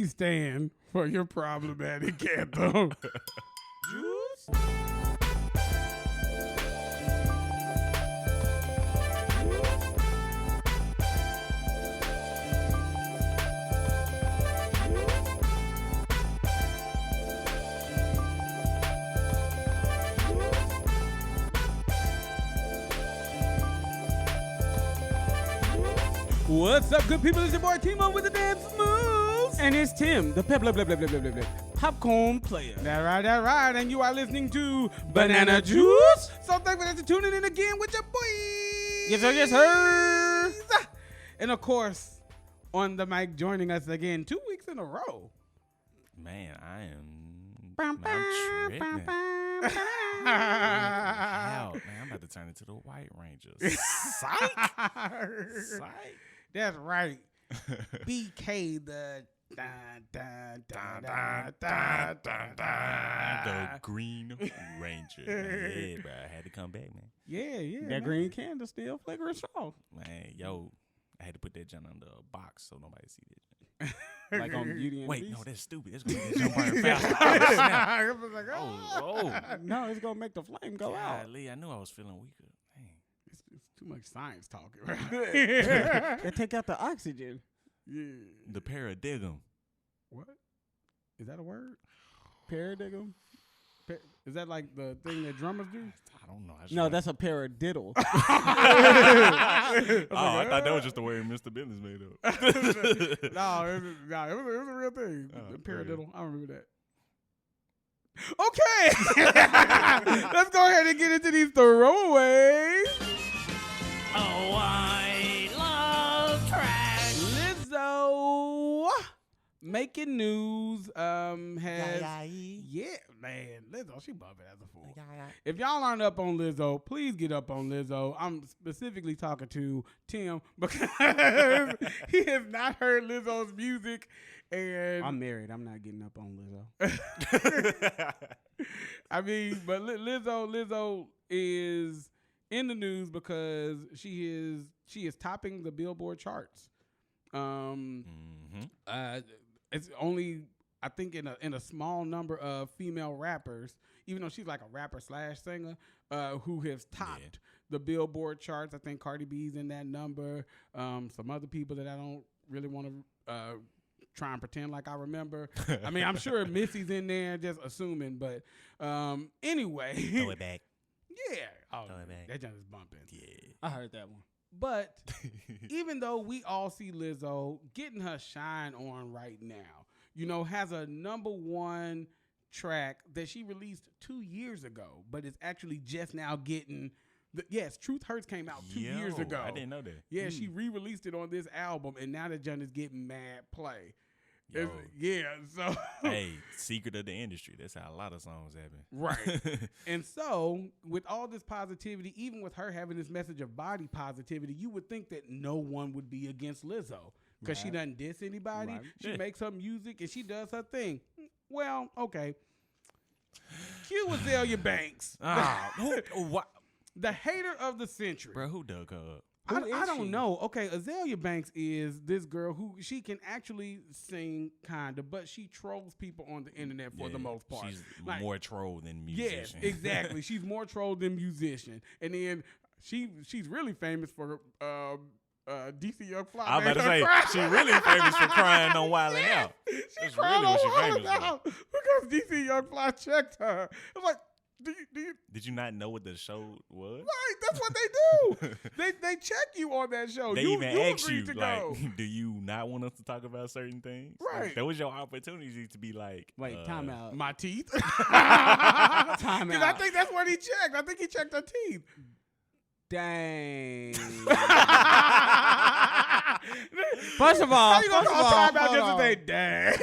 Please stand for your problematic anthem. Juice? What's up, good people? It's your boy Timo with the damn smooths. And it's Tim, the popcorn player. That's right. And you are listening to Banana Juice. So thankful that you're tuning in again with your boys. Yes, sir, yes, sir. And of course, on the mic joining us again 2 weeks in a row. Man, I'm tripping. How? Man, I'm about to turn into the White Rangers. Psych. Psych. That's right. BK the The Green Ranger. Yeah, bro. I had to come back, man. Yeah. That man. green candle still flickering strong. Man, yo, I had to put that junk under a box so nobody see that. Like on Beauty and the Wait, Beast. no, that's stupid. That's gonna make that jump burn faster. Oh, snap. I was like, Oh. No, it's going to make the flame go out. Golly, I knew I was feeling weaker. Dang. It's too much science talking. Right? They take out the oxygen. Yeah. The paradigm. What? Is that a word? Paradigm? Is that like the thing that drummers do? I don't know. No, that's a paradiddle. Oh, I thought that was just the word Mr. Business made up. it was a real thing. Oh, The paradiddle. I remember that. Okay. Let's go ahead and get into these throwaways. Oh, I love trash. Lizzo making news has man, Lizzo, she bumping as a fool. If y'all aren't up on Lizzo, please get up on Lizzo. I'm specifically talking to Tim because he has not heard Lizzo's music. And I'm married. I'm not getting up on Lizzo. I mean, but Lizzo is in the news because she is topping the Billboard charts. It's only, I think, in a small number of female rappers, even though she's like a rapper / singer, who has topped the Billboard charts. I think Cardi B's in that number. Some other people that I don't really want to try and pretend like I remember. I mean, I'm sure Missy's in there, just assuming. But anyway. Throw it back. Yeah. Oh, Throw it back. that junk is bumping. Yeah. I heard that one. But even though we all see Lizzo getting her shine on right now, you know, has a #1 track that she released 2 years ago, but it's actually just now getting yes, Truth Hurts came out 2 years ago. I didn't know that. Yeah, she re-released it on this album, and now that junk is getting mad play. Yo. So Hey, secret of the industry. That's how a lot of songs happen. right. And so, with all this positivity, even with her having this message of body positivity, you would think that no one would be against Lizzo because she doesn't diss anybody. Right. She makes her music and she does her thing. Well, okay. Cue Azalea Banks, What? the hater of the century. Bro, who dug her up? I Who is don't she? know. Okay, Azalea Banks is this girl who she can actually sing, kinda, but she trolls people on the internet for the most part. She's Like, more troll than musician. yes, exactly. She's more troll than musician, and then she's really famous for DC Young Fly. I was about to say, she really famous for crying on Wildin' Out. She That's cried really on what she Wildin' famous for. Out because DC Young Fly checked her. I'm like, do you Did you not know what the show was? right? That's what they do. they check you on that show. They you even asked agreed you, to like, go. do you not want us to talk about certain things? Right. That was your opportunity to be like, Wait, time out. My teeth. Time Because I out. think that's what he checked. I think he checked her teeth. Dang. First of all, how you gonna call time out just to say, dang?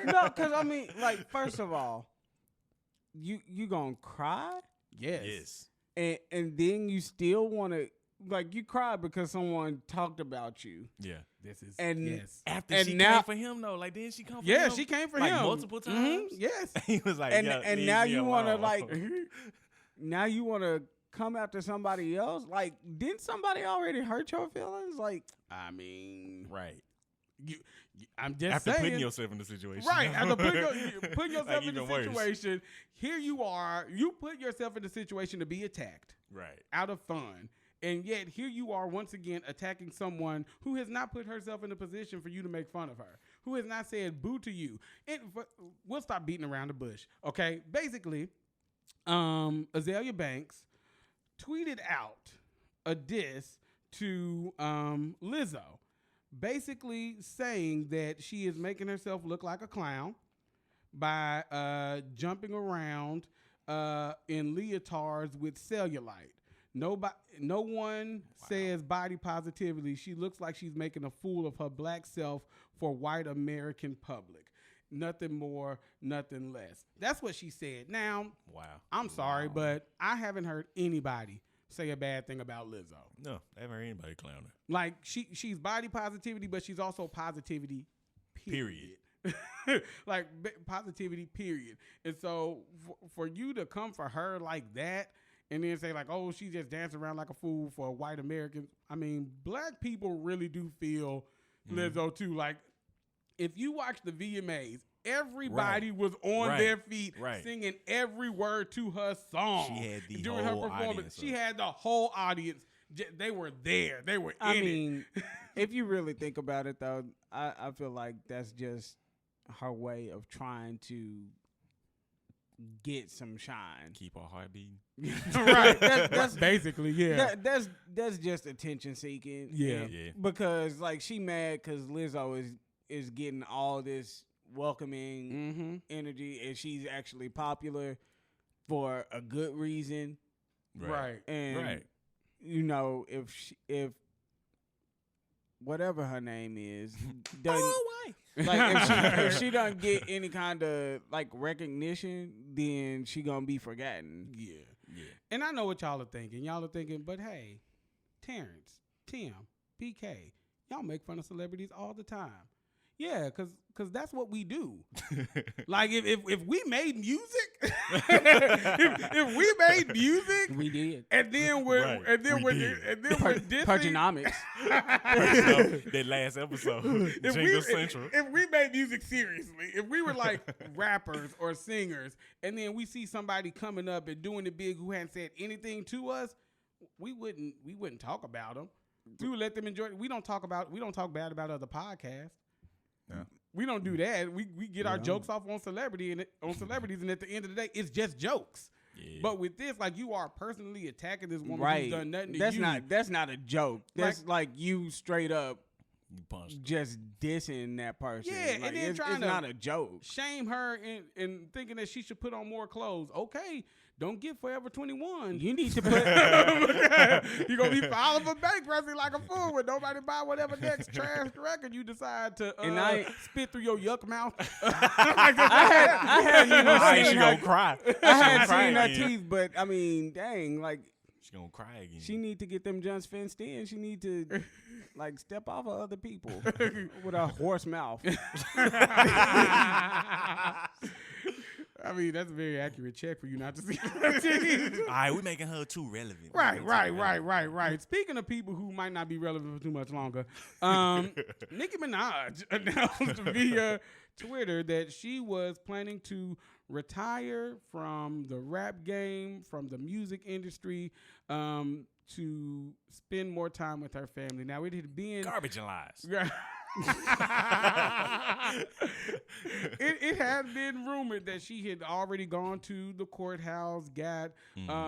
No, because I mean, like, first of all, you gonna cry, Yes. and then you still want to, like, you cry because someone talked about you, yeah. This is And- yes. After And she now- came for him, though, like, didn't she come for him? Yeah, she came for like, him multiple Mhm, times? Yes. He was like, and yo, and leave now me you want to alone. like, now you want to come after somebody else. Like, didn't somebody already hurt your feelings? Like, I mean, Right. I'm just After saying. putting yourself in the situation. Right. After putting yourself Like, in the even worse. situation, here you are. You put yourself in the situation to be attacked Right. out of fun. And yet here you are once again attacking someone who has not put herself in a position for you to make fun of her, who has not said boo to you. And we'll stop beating around the bush. Okay. Basically, Azalea Banks tweeted out a diss to Lizzo, basically saying that she is making herself look like a clown by jumping around in leotards with cellulite. No one says body positivity. She looks like she's making a fool of her black self for white American public. Nothing more, nothing less. That's what she said. Now, Wow. I'm sorry, but I haven't heard anybody say a bad thing about Lizzo. No, I haven't heard anybody clown her. Like she's body positivity, but she's also positivity. Period. Like positivity. Period. And so for you to come for her like that, and then say like, oh, she just danced around like a fool for white Americans. I mean, black people really do feel Lizzo too. Like, if you watch the VMAs, everybody was on their feet singing every word to her song. She had the during whole her performance. audience. She had the whole audience. They were there. They were I in mean, it. if you really think about it, though, I feel like that's just her way of trying to get some shine. Keep our heart beating. Right. That's basically, yeah. That's just attention seeking. Yeah. Yeah. Because like she mad because Lizzo is getting all this welcoming energy and she's actually popular for a good reason. Right. And you know, if whatever her name is doesn't like if she doesn't get any kind of like recognition, then she gonna be forgotten. Yeah. And I know what y'all are thinking. Y'all are thinking, but hey, Terrence, Tim, PK, y'all make fun of celebrities all the time. Yeah, cause that's what we do. Like if we made music, if we made music, We did. and then we're dissing. Pergenomics. That last episode, Jingle Central. If we made music seriously, if we were like rappers or singers, and then we see somebody coming up and doing it big who hadn't said anything to us, we wouldn't talk about them. We would let them enjoy it. We don't talk bad about other podcasts. No. We don't do that. We get our jokes off on celebrities, and at the end of the day, it's just jokes. Yeah. But with this, like, you are personally attacking this woman Right. who's done nothing to That's you. that's not a joke. That's like you straight up You punched. just dissing that person. Yeah, like, and then it's trying to not a joke. Shame her in thinking that she should put on more clothes. Okay, don't get Forever 21. You need to put You're going to be filing for bankruptcy like a fool when nobody buy whatever next trash record you decide to spit through your yuck mouth. I had you know, She seen gonna her, cry. I had cry seen her again. teeth, but I mean, dang, like She gonna cry again. she need to get them junks fenced in. She need to like step off of other people with a horse mouth. I mean, that's a very accurate check for you not to see her teeth. All right, we making her too relevant. Right. Speaking of people who might not be relevant for too much longer, Nicki Minaj announced via Twitter that she was planning to retire from the rap game, from the music industry, to spend more time with her family. Now, it had been Garbage and lies. it had been rumored that she had already gone to the courthouse, got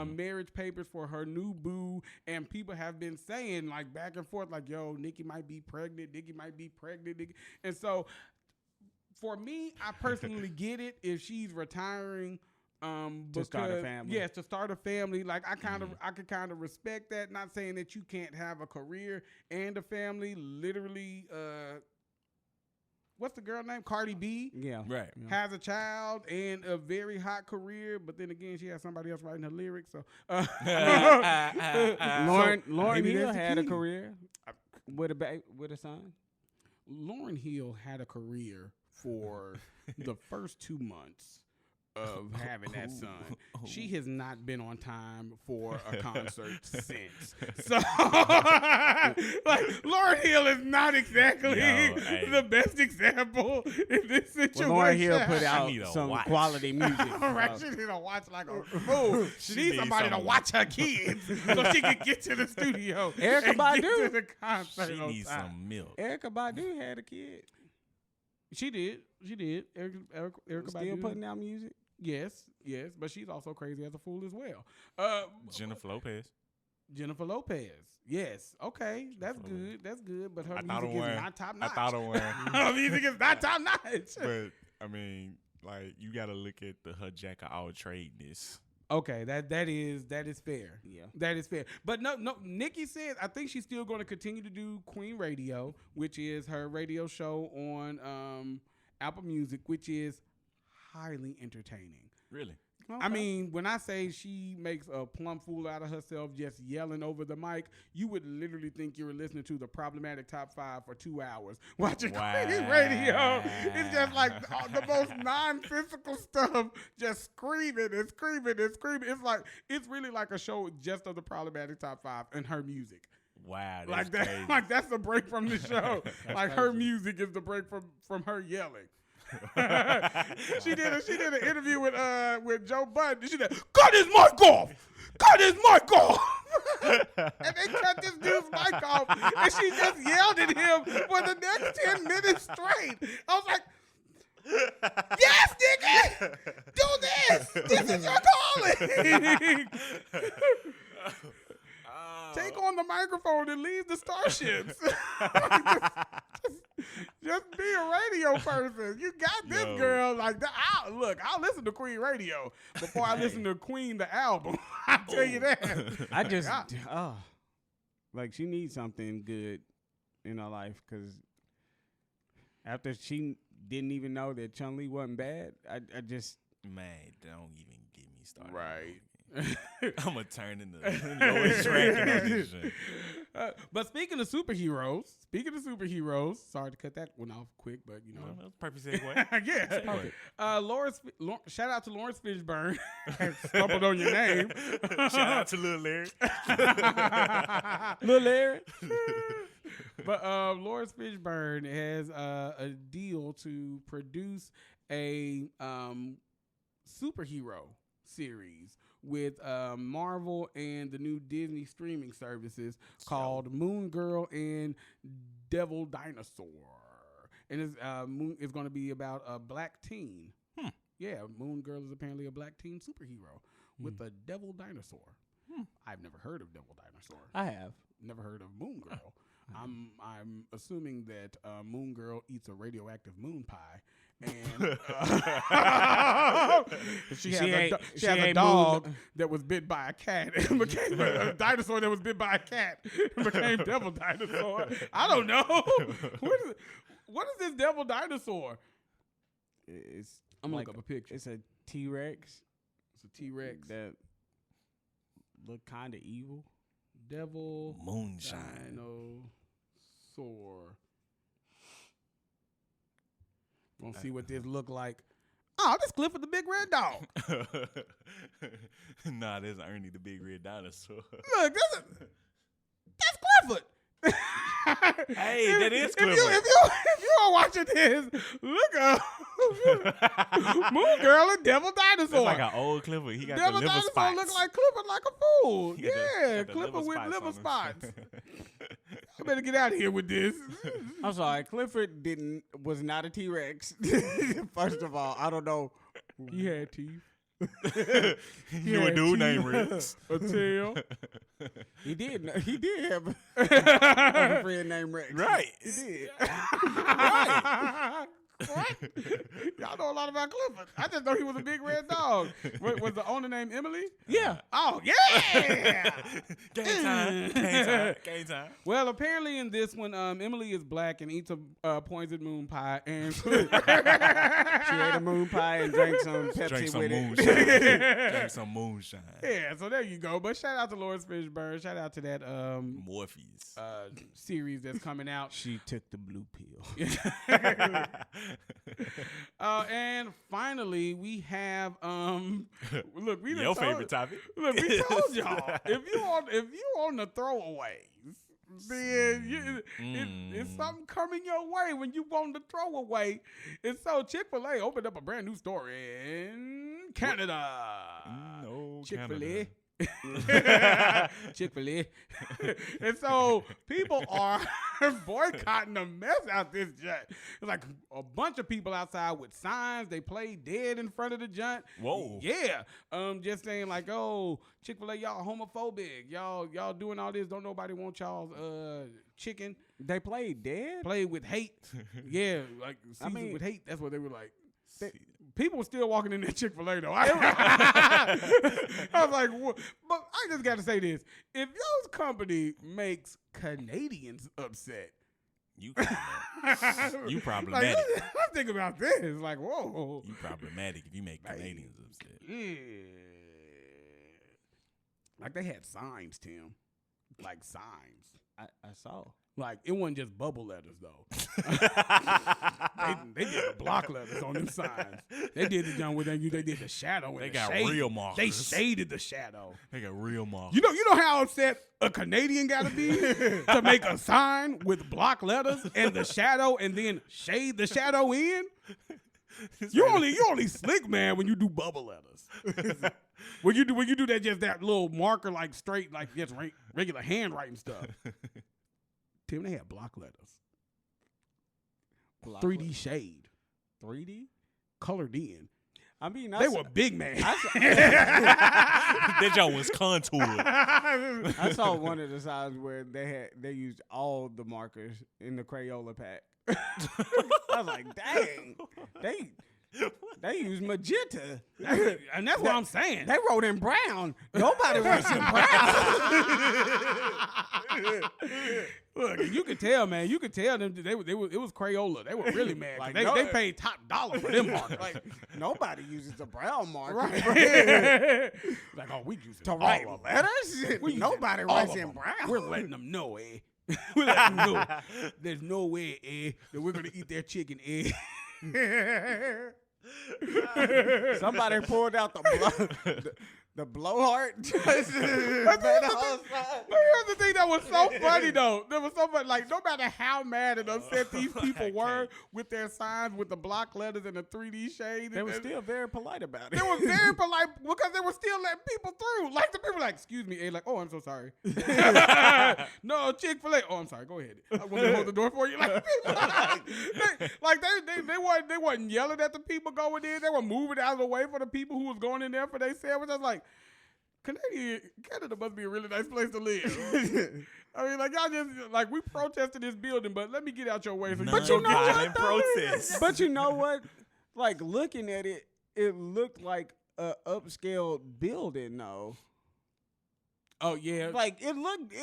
marriage papers for her new boo, and people have been saying like back and forth, like, yo, Nicki might be pregnant, and so for me, I personally get it if she's retiring. To start a family. Yes, to start a family. Like I could kind of respect that. Not saying that you can't have a career and a family. Literally, what's the girl name? Cardi B. Yeah. Right. Has a child and a very hot career, but then again, she has somebody else writing her lyrics. So Lauren maybe Hill that's the had a key. career with a son. Lauryn Hill had a career for the first 2 months of having that son. She has not been on time for a concert since. So, like, Lauryn Hill is not exactly the best example in this situation. Well, Lauryn Hill put out need a some watch. quality music. Right, she need to watch like a fool. She needs somebody to watch her kids so she can get to the studio. Erykah and Badu. Get to the concert She on needs time. some milk. Erykah Badu had a kid. She did. Erykah Still Badu. putting out music. Yes, but she's also crazy as a fool as well. Jennifer Lopez. Jennifer Lopez. Yes. Okay, that's good. That's good. But her I thought music of is one. not top I notch. thought of one. Her music is not top notch. But I mean, like, you gotta look at her jack of all tradeness. Okay, that is fair. Yeah. That is fair. But no, Nikki said I think she's still going to continue to do Queen Radio, which is her radio show on Apple Music, which is highly entertaining. Really? Okay. I mean, when I say she makes a plumb fool out of herself just yelling over the mic, you would literally think you were listening to the Problematic Top 5 for 2 hours watching Queen Radio. It's just like the most non-physical stuff, just screaming and screaming and screaming. It's really like a show just of the Problematic Top 5 and her music. Wow, that's Like that, crazy. like that's the break from the show. Like her music is the break from her yelling. she did an interview with Joe Budden. She said, "Cut his mic off! Cut his mic off!" And they cut this dude's mic off, and she just yelled at him for the next 10 minutes straight. I was like, "Yes, nigga, do this. This is your calling." Take on the microphone and leave the starships. just be a radio person. You got this, girl. Like, I'll listen to Queen Radio before I listen to Queen the album. I'll tell you that. I just, like, she needs something good in her life because after she didn't even know that Chun-Li wasn't bad, I just. Man, don't even get me started. Right. I'm going to turn into lowest ranking on this shit. But speaking of superheroes, sorry to cut that one off quick, but you know. Well, that's a perfect segue. Yeah. Segue. Shout out to Lawrence Fishburne. Stumbled on your name. Shout out to Lil Larry. Lil Larry. But Lawrence Fishburne has a deal to produce a superhero series with Marvel and the new Disney streaming services called Moon Girl and Devil Dinosaur. And it's going to be about a black teen. Yeah, Moon Girl is apparently a black teen superhero with a Devil Dinosaur. I've never heard of Devil Dinosaur. I have. Never heard of Moon Girl. I'm assuming that Moon Girl eats a radioactive moon pie. And she has a dog that was bit by a cat and became a dinosaur that was bit by a cat and became Devil Dinosaur. I don't know. What is this Devil Dinosaur? I'm like looking up a picture. It's a T-Rex. It's a T-Rex that look kind of evil. Devil Moonshine. Dinosaur. We'll see what this look like. Oh, this Clifford the Big Red Dog. Nah, there's Ernie the Big Red Dinosaur. Look, that's Clifford. Hey, that is Clifford. If you are watching this, look up Moon Girl and Devil Dinosaur. That's like an old Clifford. He got Devil the liver Dinosaur spots. look like Clifford like a fool. He got Yeah, the Clifford with on liver him. spots. I better get out of here with this. I'm sorry, Clifford was not a T-Rex. First of all, I don't know. He had teeth. You a dude named Rex. A tail. He did have a friend named Rex. Right. He did. Right. What? Y'all know a lot about Clifford. I just know he was a big red dog. Was the owner named Emily? Yeah. Oh, yeah. Game time. Game time. Game time. Well, apparently in this one, Emily is black and eats a poisoned moon pie. And She ate a moon pie and drank some Pepsi Drink some with moonshine. it. Drink some moonshine. yeah, so there you go. But shout out to Lawrence Fishburne. Shout out to that Morpheus. series that's coming out. She took the blue pill. And finally, we have look, we Your favorite topic. Look, we told y'all if you on the throwaways, then it's something coming your way when you want to throw away. And so Chick-fil-A opened up a brand new store in Canada. No, Chick-fil-A. Chick-fil-A. And so people are boycotting the mess out this junk. It's like a bunch of people outside with signs. They play dead in front of the junk. Whoa. Yeah. Just saying like, oh, Chick-fil-A, y'all homophobic. Y'all doing all this. Don't nobody want y'all's chicken. They played dead? Played with hate. Yeah, like seasoned with hate. That's what they were like. People were still walking in that Chick-fil-A though. I was like, what? But I just got to say this: if your company makes Canadians upset, you problematic. Like, let's think about this. Like, whoa, you problematic if you make Canadians upset. Yeah. Like they had signs, Tim. Like signs. I saw. Like it wasn't just bubble letters though. they did the block letters on them signs. They did the John where they did the shadow. They and got shade. real markers. They shaded the shadow. They got real markers. You know how upset a Canadian got to be to make a sign with block letters and the shadow and then shade the shadow in. You only slick, man, when you do bubble letters. when you do that little marker like straight like just regular handwriting stuff. Tim, they had block letters. 3D shade. 3D? Colored in. I mean, they were big, man. That y'all was contoured. I saw one of the signs where they used all the markers in the Crayola pack. I was like, dang, they used magenta. And that's what I'm saying. They wrote in brown. Nobody writes in brown. Look, you could tell, man. You could tell them it was Crayola. They were really mad. Like they paid top dollar for them markers. Like nobody uses the brown marker. Right. Like, oh, we use it to write letters. Nobody writes in brown. We're letting them know, we're letting them know there's no way, that we're gonna eat their chicken, Somebody pulled out the blowhard. Here's the thing that was so funny though. There was so much like no matter how mad and upset these people were with their signs with the block letters and the 3D shade, they were still very polite about it. They were very polite because they were still letting people through. Like the people like, excuse me, like, oh, I'm so sorry. No, Chick-fil-A. Oh, I'm sorry. Go ahead. I want to hold the door for you. Like, they wasn't yelling at the people going in. They were moving out of the way for the people who was going in there for their sandwich. I was like, Canada must be a really nice place to live. I mean, like y'all just like we protested this building, but let me get out your way. So but you know what? Protest. But you know what? Like looking at it, it looked like a upscale building, though. Oh yeah, like it looked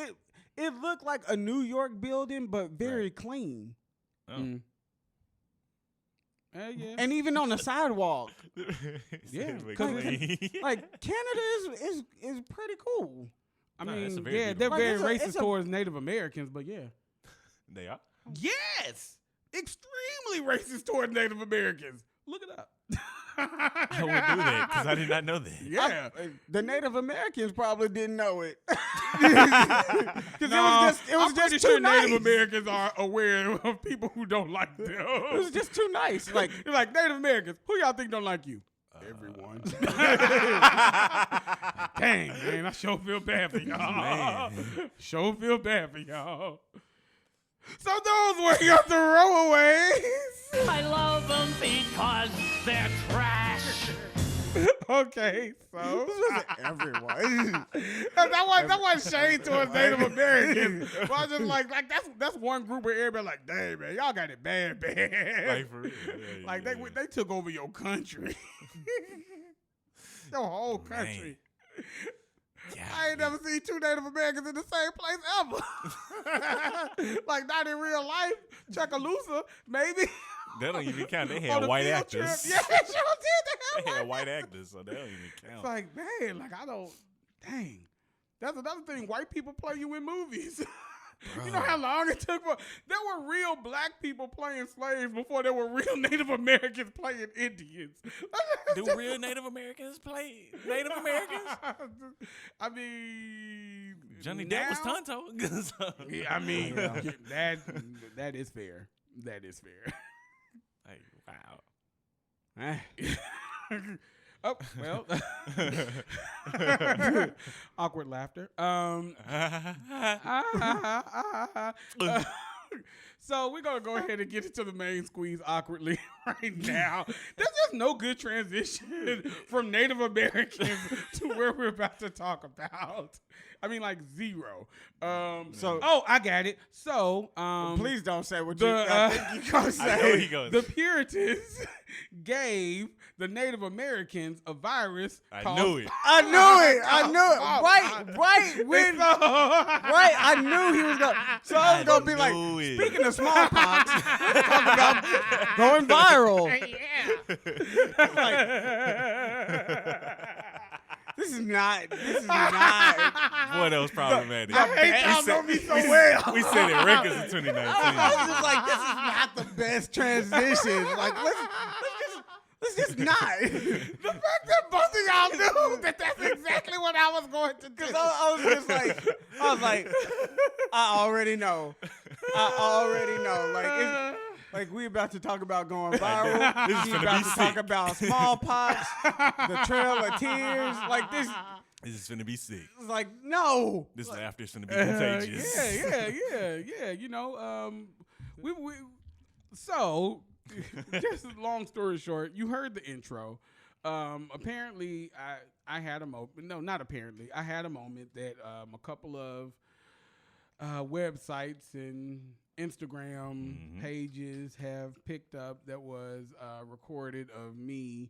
like a New York building, but very clean. Oh. Mm. Yeah. And even on the sidewalk. Yeah. Like Canada is pretty cool. I mean, yeah, they're very racist towards Native Americans, but yeah. They are? Yes. Extremely racist towards Native Americans. Look it up. I would do that because I did not know that. Yeah. The Native Americans probably didn't know it. Because it was just too nice. Native Americans are aware of people who don't like them. It was just too nice. Like, you're like, Native Americans, who y'all think don't like you? Everyone. Dang, man, I sure feel bad for y'all. Sure feel bad for y'all. So those were your throwaways. I love them because they're trash. Okay, so everyone. that wasn't shade towards Native Americans. But I was just like that's one group where everybody like, dang man, y'all got it bad. Like for real. Like they took over your country. Your whole country. Yeah, I ain't never seen two Native Americans in the same place ever. Like not in real life. Chuckaloosa, maybe. That don't even count. They had white actors. Yeah, sure did. They had white actors, so that don't even count. It's like, man, like I don't. Dang, that's another thing. White people play you in movies. You know how long it took for there were real black people playing slaves before there were real Native Americans playing Indians. Do real Native Americans play Native Americans? I mean, Johnny Depp was Tonto. Yeah, I mean, that is fair. That is fair. Hey, wow. Oh, well. Awkward laughter. So we're going to go ahead and get into the main squeeze awkwardly right now. There's just no good transition from Native Americans to where we're about to talk about. I mean, like zero. I got it. So, Please don't say what the, I think you gonna I know say. he goes. the Puritans gave the Native Americans a virus. I called knew it. I knew it. Oh, Right when. Right, I knew he was going. So I was gonna be like, knew it. speaking of smallpox, let's talk about going viral. This is not. Boy, that was problematic. I hate y'all know me so well. We set it records in 2019. I was just like, this is not the best transition. Like, let's just not. The fact that both of y'all knew that that's exactly what I was going to do. Because I was just like, I already know. Like we about to talk about going viral. This is We gonna about be to sick. talk about smallpox, the Trail of Tears. Like this This is finna be sick. is like no. This laughter is finna be contagious. Yeah. You know, so just long story short, you heard the intro. Apparently, I had a moment. No, not apparently. I had a moment that a couple of websites and Instagram pages have picked up that was recorded of me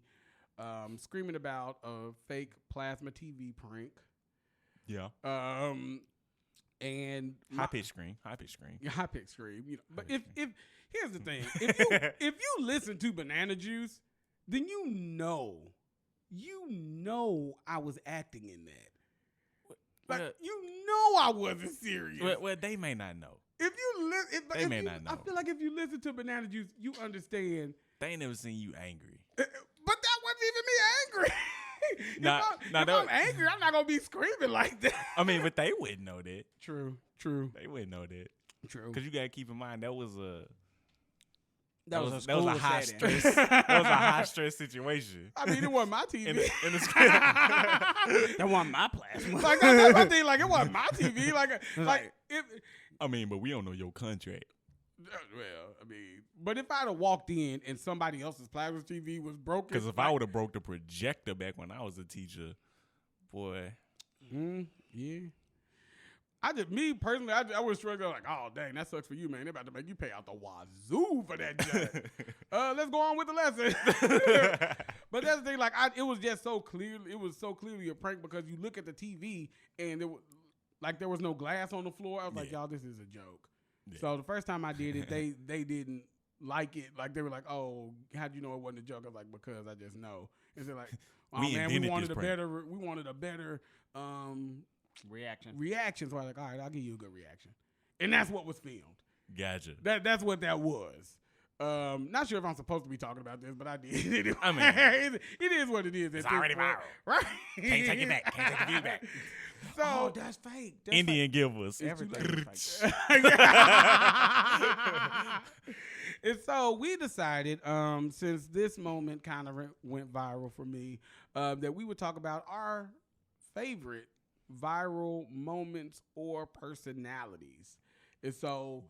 screaming about a fake plasma TV prank. Yeah. And High pitch scream. high pitch scream. You know, but if here's the thing, if you listen to Banana Juice, then you know I was acting in that. Like you know I wasn't serious. Well, they may not know. If you listen, They may not know. I feel like if you listen to Banana Juice, you understand. They ain't never seen you angry. But that wasn't even me angry. Nah, if I'm angry, I'm not gonna be screaming like that. I mean, but they wouldn't know that. True. They wouldn't know that. True. Because you gotta keep in mind that was a was high setting. stress. That was a high stress situation. I mean, it wasn't my TV. In the script. That wasn't my plasma. Like that's my thing. Like it wasn't my TV. Like if. I mean, but we don't know your contract. Well, I mean, but if I'd have walked in and somebody else's plasma TV was broken, Because if I would have broke the projector back when I was a teacher, boy. Yeah. Me personally, I was struggling like, oh dang, that sucks for you, man. They're about to make you pay out the wazoo for that judge. Let's go on with the lesson. But that's the thing, like it was just so clearly, it was so clearly a prank because you look at the TV and there was no glass on the floor. I was like, y'all, this is a joke. Yeah. So the first time I did it, they didn't like it. Like they were like, oh, how'd you know it wasn't a joke? I was like, because I just know. And they're like, oh man, we wanted a better reaction. So I was like, all right, I'll give you a good reaction. And that's what was filmed. Gotcha. That's what that was. Not sure if I'm supposed to be talking about this, but I did. I mean, it is what it is. It's already viral. Right? Can't take it back. Can't take the view back. So that's fake. Indian givers. Everything is fake. And so we decided, since this moment kind of went viral for me, that we would talk about our favorite viral moments or personalities. And so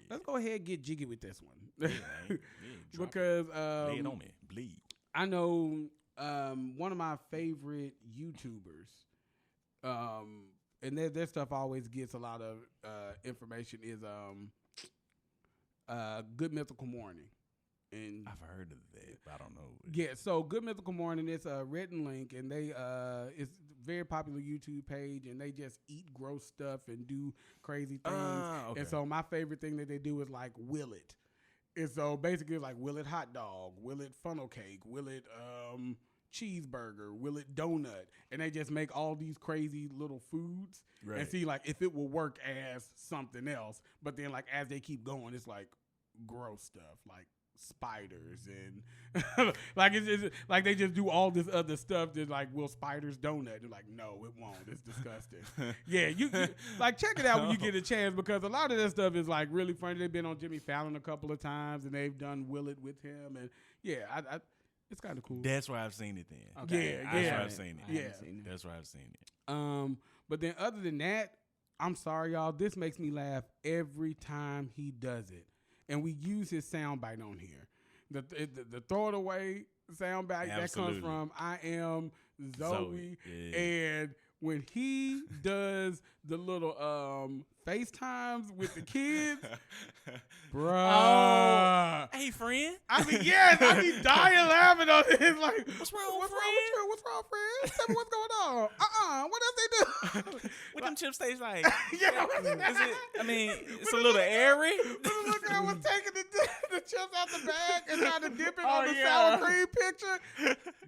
let's go ahead and get jiggy with this one. Because lay it on me. Bleed. I know one of my favorite YouTubers, and their stuff always gets a lot of information, is Good Mythical Morning. And I've heard of that, but I don't know. Yeah, so Good Mythical Morning, it's a written link, and they it's a very popular YouTube page, and they just eat gross stuff and do crazy things. Okay. And so my favorite thing that they do is like Will It. And so basically it's like Will It hot dog, Will It funnel cake, Will It cheeseburger? Will it donut? And they just make all these crazy little foods and Right. see like if it will work as something else. But then like as they keep going, it's like gross stuff like spiders and like it's like they just do all this other stuff that like, will spiders donut? They're like, no, it won't. It's disgusting. Yeah, you like check it out when you get a chance, because a lot of that stuff is like really funny. They've been on Jimmy Fallon a couple of times and they've done Will It with him, and yeah, I it's kind of cool. That's where I've seen it then. Okay. That's Yeah. where I've seen it. I haven't seen it. That's where I've seen it. But then other than that, I'm sorry, y'all. This makes me laugh every time he does it, and we use his soundbite on here. The throw it away soundbite that Absolutely. comes from I Am Zoe. Yeah. And when he does the little FaceTimes with the kids, bruh. Hey, friend. I mean, yes, I be dying laughing on it. It's like, What's wrong, what's friend? wrong with you? What's wrong, friend? Tell me what's going on. What else they do? What them chips taste like? Yeah, Is it? I mean, it's a little airy. Look at was taking the chips out the bag and trying to dip it Oh, on the yeah. sour cream picture.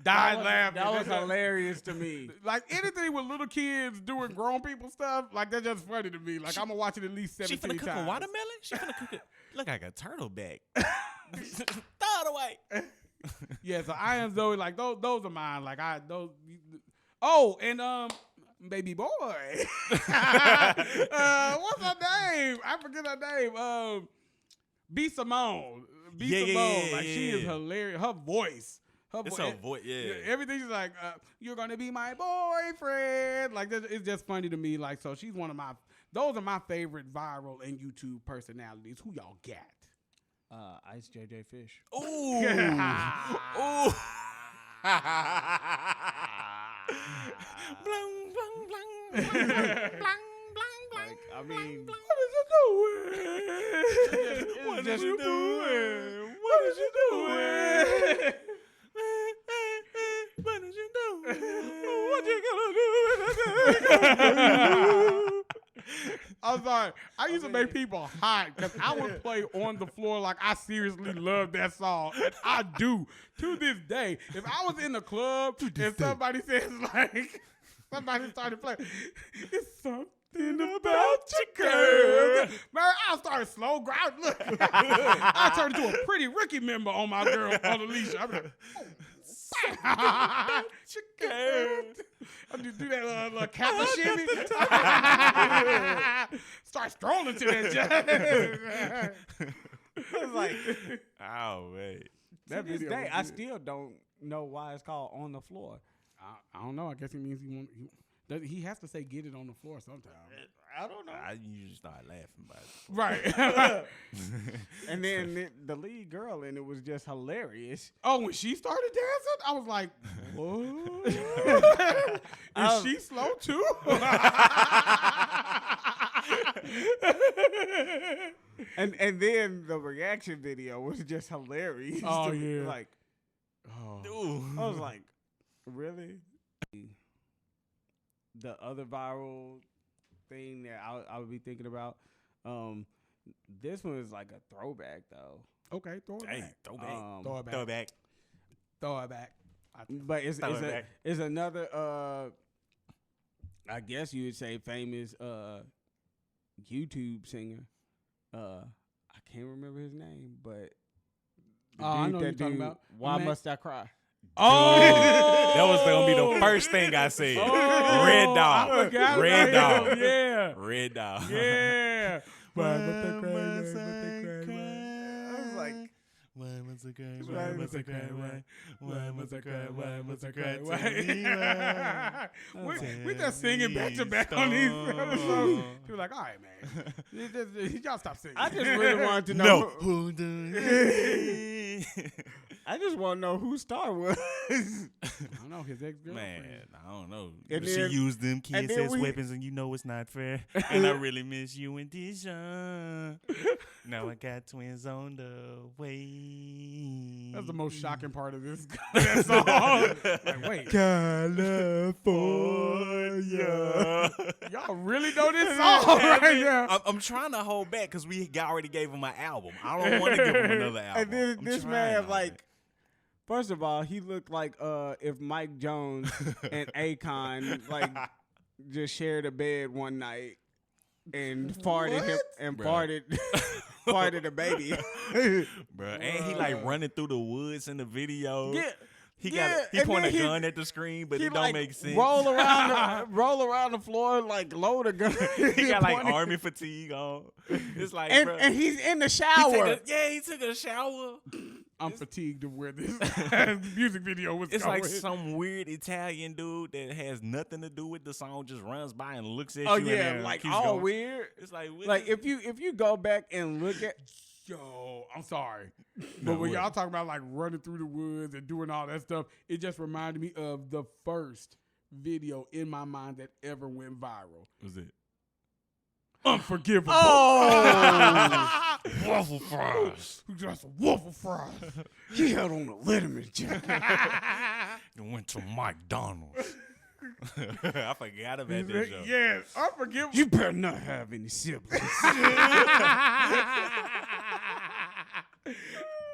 Died laughing. That was hilarious to me. Like anything with little kids doing grown people stuff, like that's just funny to me. Like I'm gonna watch it at least She 17 finna cook times. a watermelon? She finna cook it. Look like a turtle back. Throw it away. Yeah, so I Am Zoe. Like those are mine. Like Oh, and baby boy. What's her name? I forget her name. B. Simone. B. Yeah, Simone. yeah, Like she yeah. is hilarious. Her voice. It's her voice, yeah. Everything's like, you're gonna be my boyfriend. Like it's just funny to me. Like so, she's one of my. Those are my favorite viral and YouTube personalities. Who y'all got? Ice JJ Fish. Ooh. Ooh. Blang, blang, blang, blang, blang, blang, blang. Like, I mean, What is you doing? What is just- you doing? What is you doing? What is you doing? What you gonna do? I'm sorry. I used to make people hot because I would play On the Floor like I seriously love that song. And I do to this day. If I was in the club and somebody says like, somebody started playing, it's something about your girl. Man, I'll start slow grind. Look, I turn into a Pretty Ricky member on my girl on Alicia. I'm like, I just do that little Kappa shimmy. Start strolling to that judge. it's like, Oh, wait. to this video day, was I good. still don't know why it's called On the Floor. I don't know. I guess he means he has to say get it on the floor sometime. I don't know. I usually start laughing by it. Right. And then the lead girl in it was just hilarious. Oh, when she started dancing, I was like, what? Is she slow too? And then the reaction video was just hilarious. Oh, to me. yeah. Like, Ooh. I was like, really? The other viral thing that I would be thinking about, this one is like a throwback though. Okay, throw it Hey, back. throw back. Throw it back. Throw back. Throw it back. But Throw it back. it's another I guess you would say famous YouTube singer. I can't remember his name, but the I dude know who you're talking about. Why Man. Must I Cry? Oh, That was gonna be the first thing I said. Red I dog. forgot Red about dog. him. Yeah. Red dog. Yeah. Why must I cry? must Why must I I cry? I was like, why must I cry? Why must I cry? Why must I cry? Why must I cry? We just singing back to back on these songs. People like, all right, man. Y'all stop singing. I just really wanted to know. Who does? I just want to know who Star was. I don't know, his ex-girlfriend. Man, I don't know. And She then- used them kids then as we- weapons, and you know it's not fair. And I really miss you and Tisha. Now I got twins on the way. That's the most shocking part of this that song. Like, wait, California. y'all really know this song right now? I'm trying to hold back because we already gave him an album. I don't want to give him another album. And then I'm this trying man to hold like back. First of all, he looked like if Mike Jones and Akon like just shared a bed one night and farted him and Bruh. farted a baby. Bro, and he like running through the woods in the video. Yeah. He Yeah, he and pointing a then gun at the screen, but he it don't like make sense. roll around the floor like load a gun. He got like Pointing- army fatigue on. It's like, and, bro, and he's in the he shower. he took a shower. I'm fatigued of where this music video was It's going. like some weird Italian dude that has nothing to do with the song, just runs by and looks at Oh you. yeah, and like keeps all going. weird. It's like, what Like is- if you go back and look at Yo, I'm sorry. No, But when what? y'all talking about like running through the woods and doing all that stuff, it just reminded me of the first video in my mind that ever went viral. was it? Unforgivable. Oh. Waffle fries. Who just waffle fries? he had on a Letterman jacket. And went to McDonald's. I forgot about that joke. Yes, unforgivable. You better not have any siblings.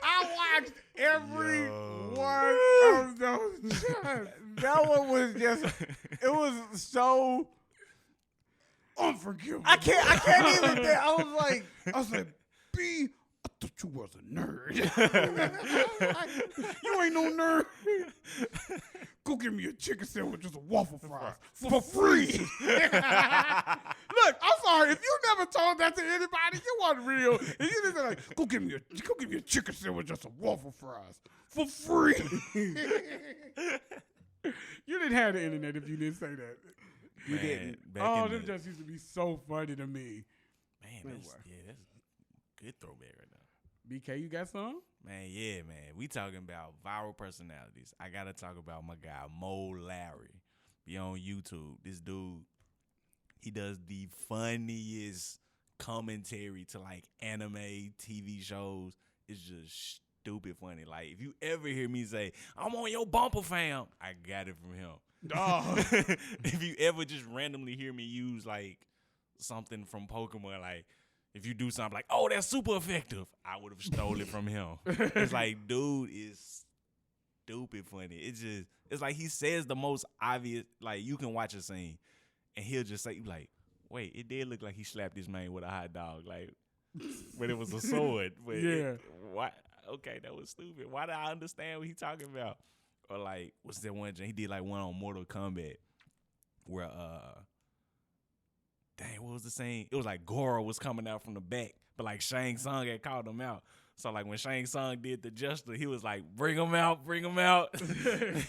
I watched every Yo. one of those shows. That one was just it was so Unforgivable. I can't even think. I was like, B, I thought you was a nerd. You ain't no nerd. Go give me a chicken sandwich with a waffle fries for free. Look, I'm sorry. If you never told that to anybody, you wasn't real. And you just like, go give me a chicken sandwich with some waffle fries for free. You didn't have the internet if you didn't say that. You didn't. Back Oh, in them the, just used to be so funny to me. man, that's a good throwback right now. BK, you got some? Man, yeah, man. We talking about viral personalities. I gotta talk about my guy Mo Larry. Be on YouTube. This dude, he does the funniest commentary to like anime TV shows. It's just stupid funny. Like if you ever hear me say, "I'm on your bumper, fam," I got it from him. Oh. If you ever just randomly hear me use like something from Pokemon, like if you do something like, "Oh, that's super effective," I would have stole it from him. It's like, dude is stupid funny. It's like he says the most obvious. Like you can watch a scene, and he'll just say, "Like, wait, it did look like he slapped his man with a hot dog, like, but it was a sword." But Yeah. why? Okay, that was stupid. Why did I understand what he talking about? Or like, what's that one? He did like one on Mortal Kombat where dang, what was the scene? It was like Goro was coming out from the back, but like Shang Tsung had called him out. So like when Shang Tsung did the gesture, he was like, "Bring him out, bring him out."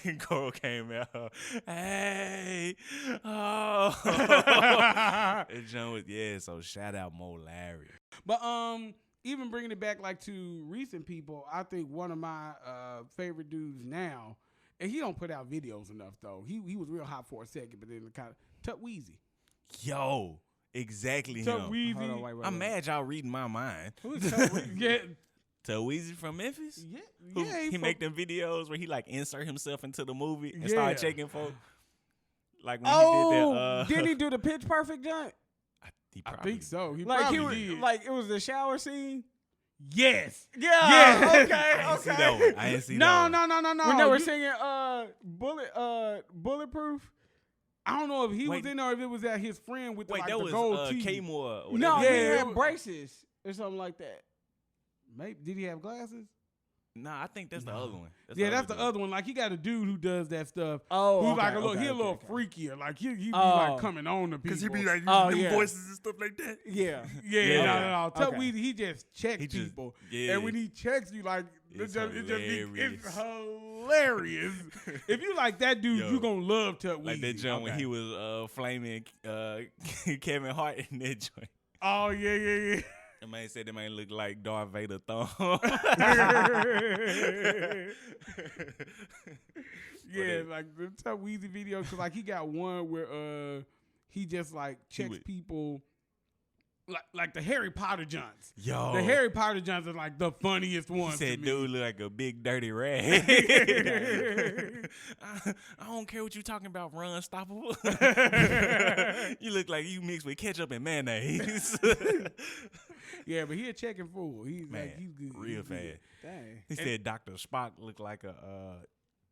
And Goro came out. Hey, oh, and John was So shout out Mo Larry. But even bringing it back like to recent people, I think one of my favorite dudes now, and he don't put out videos enough though. He was real hot for a second, but then kind of Tut Weezy. Yo, exactly Tut him. Weezy. hold on, wait. I'm mad y'all reading my mind. Who's Tut Weezy? Yeah, Tut Weezy from Memphis? yeah, Who, yeah. he from- make them videos where he like insert himself into the movie and Yeah. start checking folks. Like when Oh, he did that. didn't he do the Pitch Perfect joint? He I probably think so. He Like he probably was did. like it was the shower scene. yes. Yeah. Yeah. Okay. I didn't see that one. I didn't see No, that one. no. When they were You- singing Bulletproof. I don't know if he Wait. was in there or if it was at his friend with Wait, like that the was gold teeth. K-Moore. or No, whatever. he Yeah, it had was- braces or something like that. Maybe did he have glasses? Nah, I think that's the other one. That's the dude. other one. Like he got a dude who does that stuff. Oh, who's okay, like a little, okay, he a okay, little okay. freakier. Like he be Oh. like coming on to people. Cause he be like Oh, them yeah. voices and stuff like that. Yeah. yeah, Yeah. no. Tut Okay. Weezy, he just checks He just- people. yeah. And when he checks you, like It's it's hilarious. hilarious. If you like that dude, Yo. you gonna love Tut Weezy. Like that joint when Okay. he was flaming Kevin Hart in that joint. Oh yeah. The man said the man looked like Darth Vader thumb. Yeah, like the Tut Weezy video, cause like he got one where he just like checks would- people, like the Harry Potter Johns. Yo. The Harry Potter Johns are like the funniest He ones. said, to me. dude look like a big dirty rat. I don't care what you talking about, Run Stoppable. You look like you mixed with ketchup and mayonnaise. Yeah, but he a checking fool. He's Man, like, he's good. real He's good. fast. Dang. He said Dr. Spock looked like a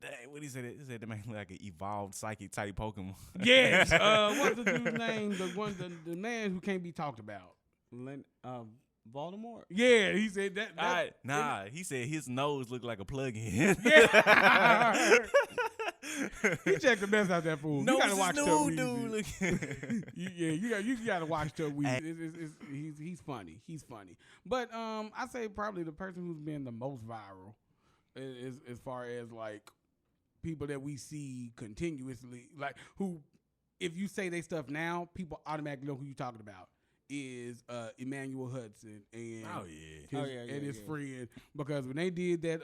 dang, what he said? He said the man looked like an evolved psychic type Pokemon. Yes. What's the dude's name? The man who can't be talked about. Voldemort. Yeah, he said that. Nah, he said his nose looked like a plug-in. Yeah. He checked the best out that fool. No, you gotta it's watch this Chuck new dude. Weezy. You gotta watch Chuck Weezy. He's funny. He's funny. But I say probably the person who's been the most viral is as far as like people that we see continuously, like who, if you say they stuff now, people automatically know who you're talking about. Is Emmanuel Hudson and his friend, because when they did that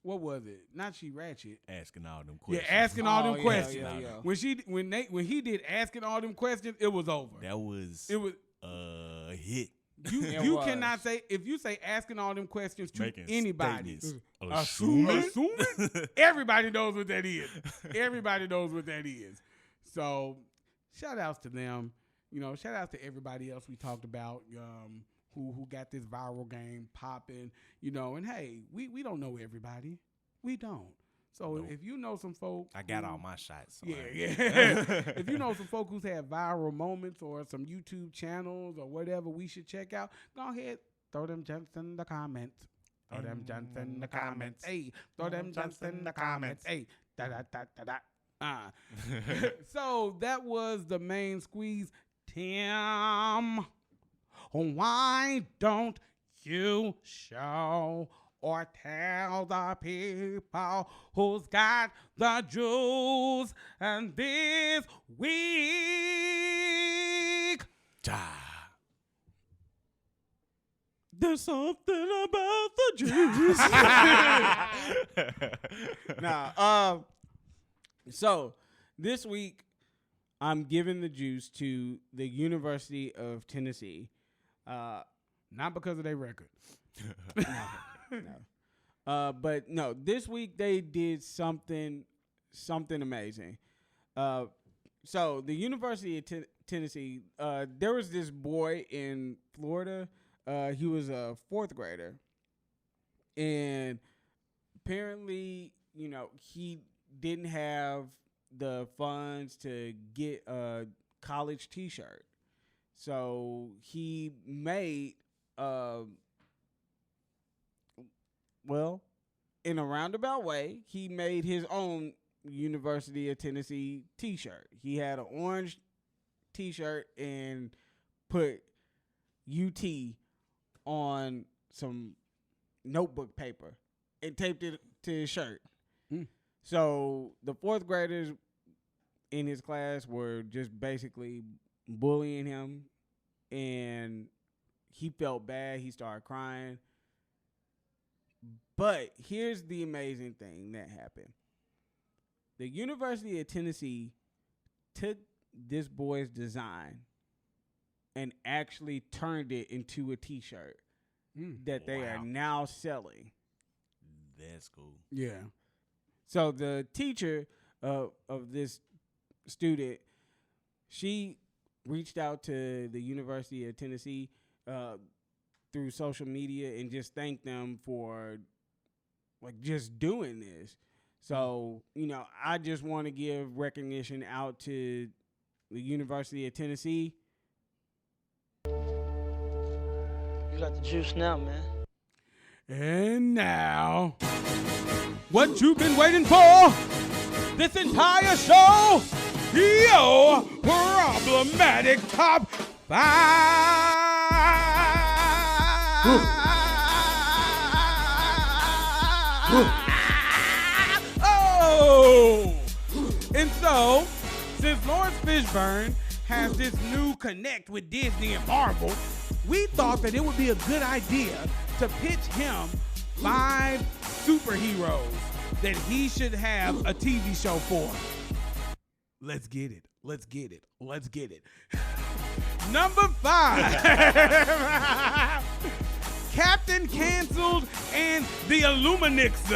what was it? Not She Ratchet. Asking all them questions. Yeah, asking all them questions. Yeah. When he did asking all them questions, it was over. That was a hit. You cannot say, if you say asking all them questions to Making anybody, assuming? everybody knows what that is. Everybody knows what that is. So shout outs to them. You know, shout out to everybody else we talked about, who got this viral game popping, you know, and hey, we don't know everybody. We don't. So if you know some folk, I got all my shots. So yeah. If you know some folk who's had viral moments or some YouTube channels or whatever we should check out, go ahead, throw them junks in the comments. Throw them junks in the comments. Hey, throw them junks in the comments. Hey, da da da da da. So that was the main squeeze. Tim, why don't you show or tell the people who's got the juice and this week? There's something about the juice. So this week I'm giving the juice to the University of Tennessee. Not because of their record. No. But no, this week they did something amazing. So the University of Tennessee, there was this boy in Florida. He was a fourth grader. And apparently, you know, he didn't have the funds to get a college t-shirt. So he made, in a roundabout way, he made his own University of Tennessee t-shirt. He had an orange t-shirt and put UT on some notebook paper and taped it to his shirt. So the fourth graders in his class were just basically bullying him, and he felt bad. He started crying. But here's the amazing thing that happened. The University of Tennessee took this boy's design and actually turned it into a t-shirt that they are now selling. That's cool. Yeah. So the teacher of this student, she reached out to the University of Tennessee through social media and just thanked them for like just doing this. So, you know, I just want to give recognition out to the University of Tennessee. You got the juice now, man. And now, what you've been waiting for this entire show, your problematic top 5. Oh! And so, since Lawrence Fishburne has this new connect with Disney and Marvel, we thought that it would be a good idea to pitch him 5 superheroes that he should have a TV show for. Let's get it. Let's get it. Let's get it. Number 5. Captain Canceled and the Illuminix.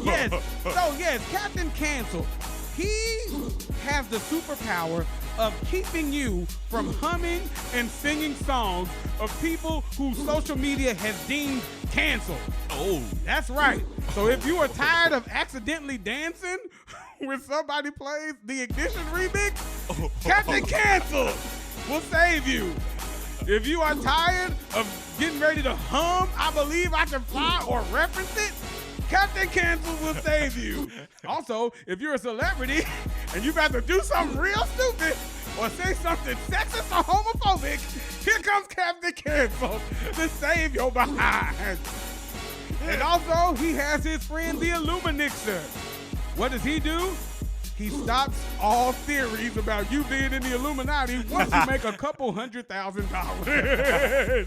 Yes. So, yes, Captain Canceled. he has the superpower of keeping you from humming and singing songs of people who social media has deemed canceled. Oh, That's right. So if you are tired of accidentally dancing when somebody plays the Ignition remix, Captain Cancel will save you. If you are tired of getting ready to hum I Believe I Can Fly or reference it, Captain Cancel will save you. Also, if you're a celebrity and you got to do something real stupid or say something sexist or homophobic, here comes Captain Cancel to save your behind. And also, he has his friend the Illuminixer. What does he do? He stops all theories about you being in the Illuminati once you make a couple $100,000.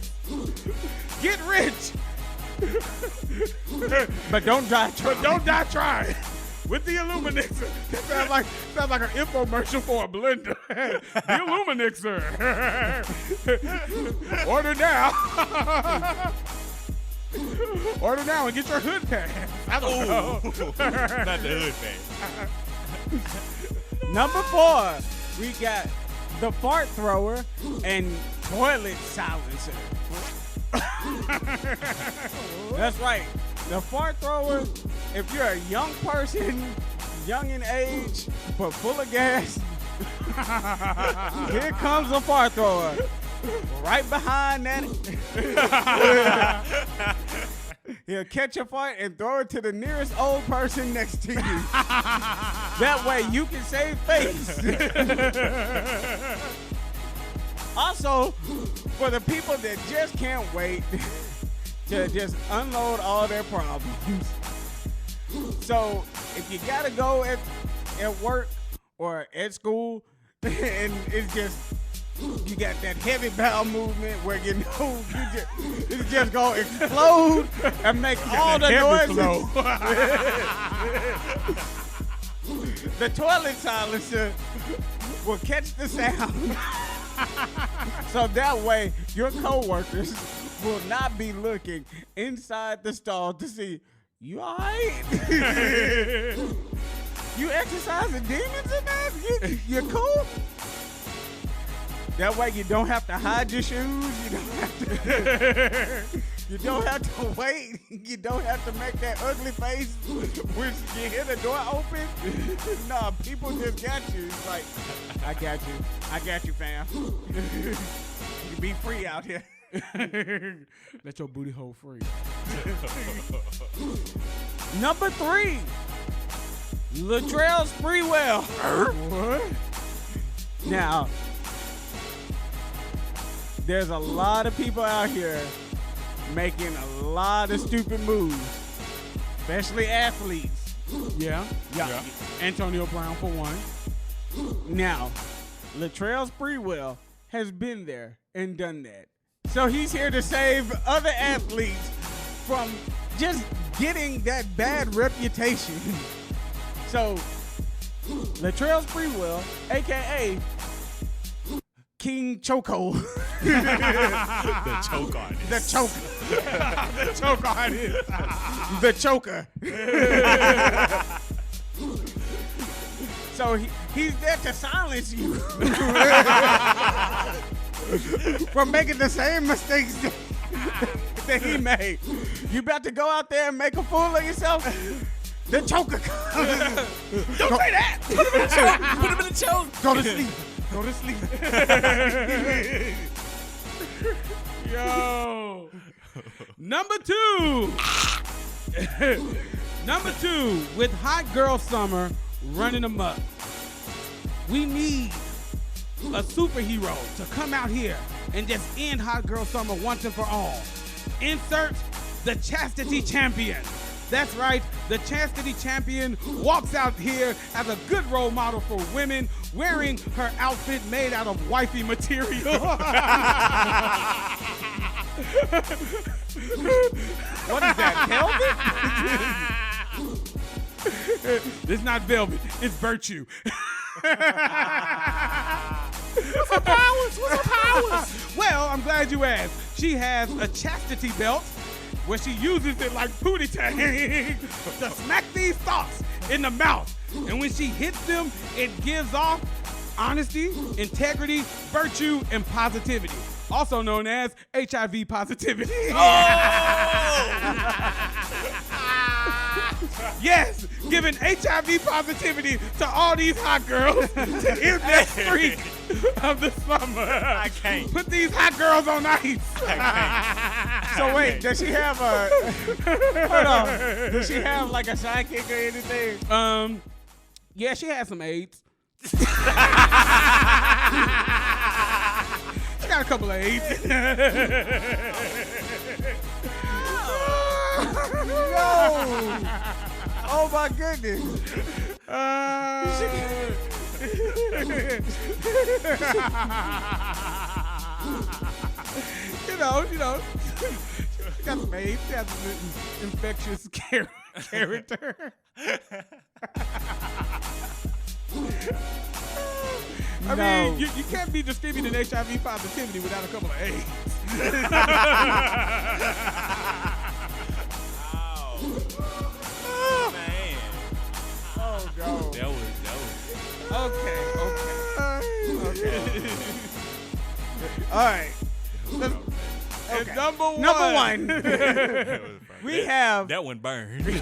Get rich. But don't die trying. But don't die trying. With the Illuminixer. That sounds like an infomercial for a blender. The Illuminixer. Order now. Order now and get your hood pass. I don't know. Not the hood thing. Number 4, we got the fart thrower and toilet silencer. That's right. The fart thrower, if you're a young person, young in age, but full of gas, here comes the fart thrower. Right behind that. He'll catch a fart and throw it to the nearest old person next to you. That way you can save face. Also, for the people that just can't wait to just unload all their problems. So if you gotta go at work or at school and it's just you got that heavy bowel movement where you know it's just gonna explode and make all the noises. The toilet silencer will catch the sound. So that way your coworkers will not be looking inside the stall to see, you all right? You exercising demons in there? You cool? That way you don't have to hide your shoes. You don't have to wait. You don't have to make that ugly face when you hear the door open. Nah, people just got you. It's like, I got you, fam. You can be free out here. Let your booty hole free. Number 3, Latrell Sprewell. What? Now, there's a lot of people out here making a lot of stupid moves, especially athletes. Yeah. Yeah. Antonio Brown for one. Now, Latrell Sprewell has been there and done that. So he's here to save other athletes from just getting that bad reputation. So, Latrell Sprewell, a.k.a. King Choco. The choke artist. The choker. The choke artist. The choker. So he's there to silence you from making the same mistakes that he made. You about to go out there and make a fool of yourself? The choker comes. Don't say that. Put him in the choke. Put him in the choke. Go to sleep. Go to sleep. Yo. Number 2. Number 2, with Hot Girl Summer running amok, we need a superhero to come out here and just end Hot Girl Summer once and for all. Insert the Chastity Champion. That's right, the Chastity Champion walks out here as a good role model for women, wearing her outfit made out of wifey material. What is that, velvet? It's not velvet, it's virtue. What's her powers? What's her powers? Well, I'm glad you asked. She has a chastity belt where she uses it like pootie tang to smack these thoughts in the mouth And when she hits them, it gives off honesty, integrity, virtue, and positivity. Also known as HIV positivity. Yes, giving HIV positivity to all these hot girls to end that streak of the summer. I can't. Put these hot girls on ice. So wait, does she have a? Hold on. Does she have like a sidekick or anything? Yeah, she had some AIDS. She got a couple of AIDS. No. Oh my goodness. You know, she got some AIDS. She has some infectious character. I mean, you can't be distributing HIV positivity without a couple of AIDS. Oh, man. Oh no. That was. Okay. All right. And number one. That was We have. that one burned. See,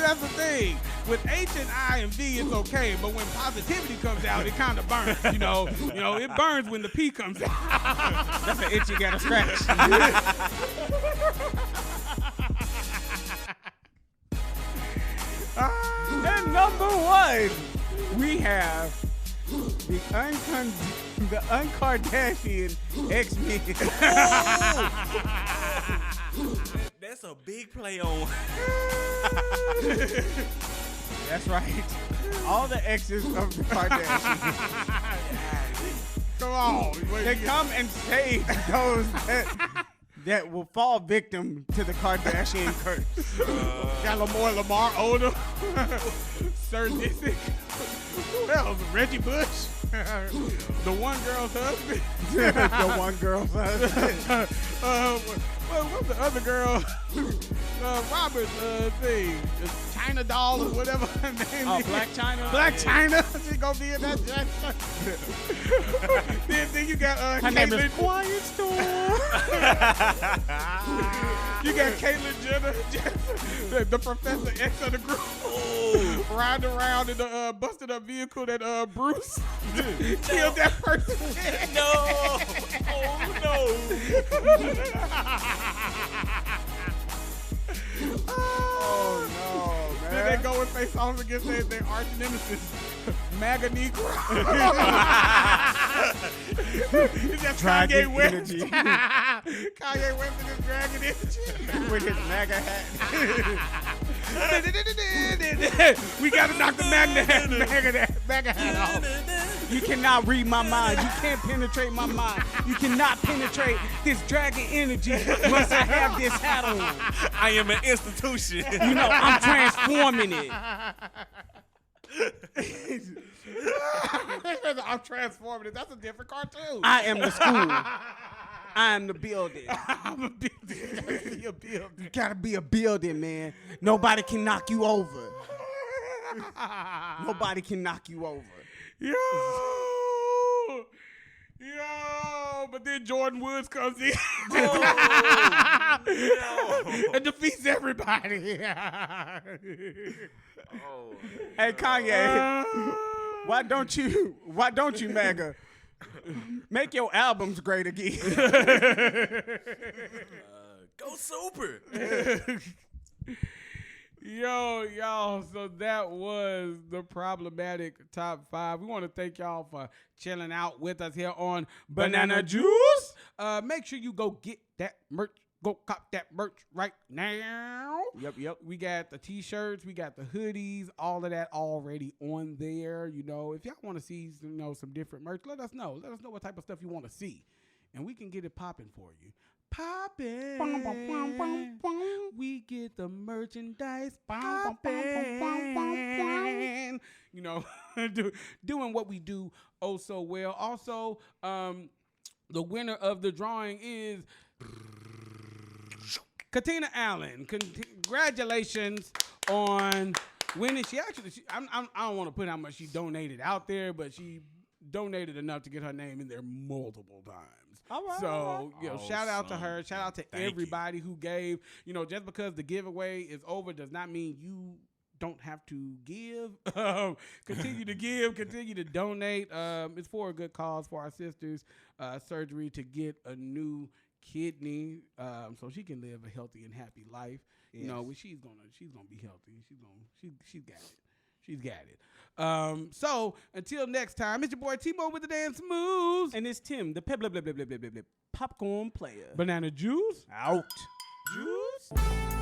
that's the thing. With H and I and V, it's okay, but when positivity comes out, it kind of burns. You know, it burns when the P comes out. That's an itch you gotta scratch. And number one, we have the unkardashian X-Men. That's a big play on. That's right. All the exes of the Kardashians. Come on. They come and save those that will fall victim to the Kardashian curse. Got Lamar Odom, Sir Disick, who else? Reggie Bush, the one girl's husband. The one girl's husband. What's the other girl? Robert's thing, China Doll or whatever her name Oh, is. Black China. Black China. She gonna be in that. then you got Her name is Caitlyn. Quiet Storm. You got Caitlyn Jenner, the Professor X of the group, riding around in the busted up vehicle that Bruce killed that person with. No. Oh no. Oh no, Then man. they go and face off against their arch nemesis, MAGA Negro. Is that Kanye Dragon West? energy. Kanye West in his dragon energy. With his MAGA hat. We gotta knock the MAGA hat off. You cannot read my mind. You can't penetrate my mind. You cannot penetrate this dragon energy once I have this hat on. I am an institution. You know, I'm transforming it. I'm transforming it. That's a different cartoon. I am the school. I am the building. I'm a building. You're a building. You gotta be a building, man. Nobody can knock you over. Nobody can knock you over. Yo, but then Jordan Woods comes in and defeats everybody. Hey, Kanye, why don't you, MAGA, make your albums great again? Go super. Yo, y'all, so that was the problematic top 5. We want to thank y'all for chilling out with us here on Banana Juice. Make sure you go get that merch. Go cop that merch right now. Yep. We got the t-shirts, we got the hoodies, all of that already on there. You know, if y'all want to see, some different merch, let us know. Let us know what type of stuff you want to see, and we can get it popping for you. Poppin'. We get the merchandise poppin'. Doing what we do oh so well. Also, the winner of the drawing is Katina Allen, congratulations on winning. I don't want to put how much she donated out there, but she donated enough to get her name in there multiple times. All right, So, shout out to Awesome. her. Shout out to Thank you. everybody who gave. Just because the giveaway is over does not mean you don't have to give. Continue to give. Continue to donate. It's for a good cause for our sister's surgery to get a new kidney, so she can live a healthy and happy life. Yes. She's gonna be healthy. She's got it. She's got it. So until next time, it's your boy Timo with the dance moves. And it's Tim, the popcorn player. Banana juice. Out. Juice.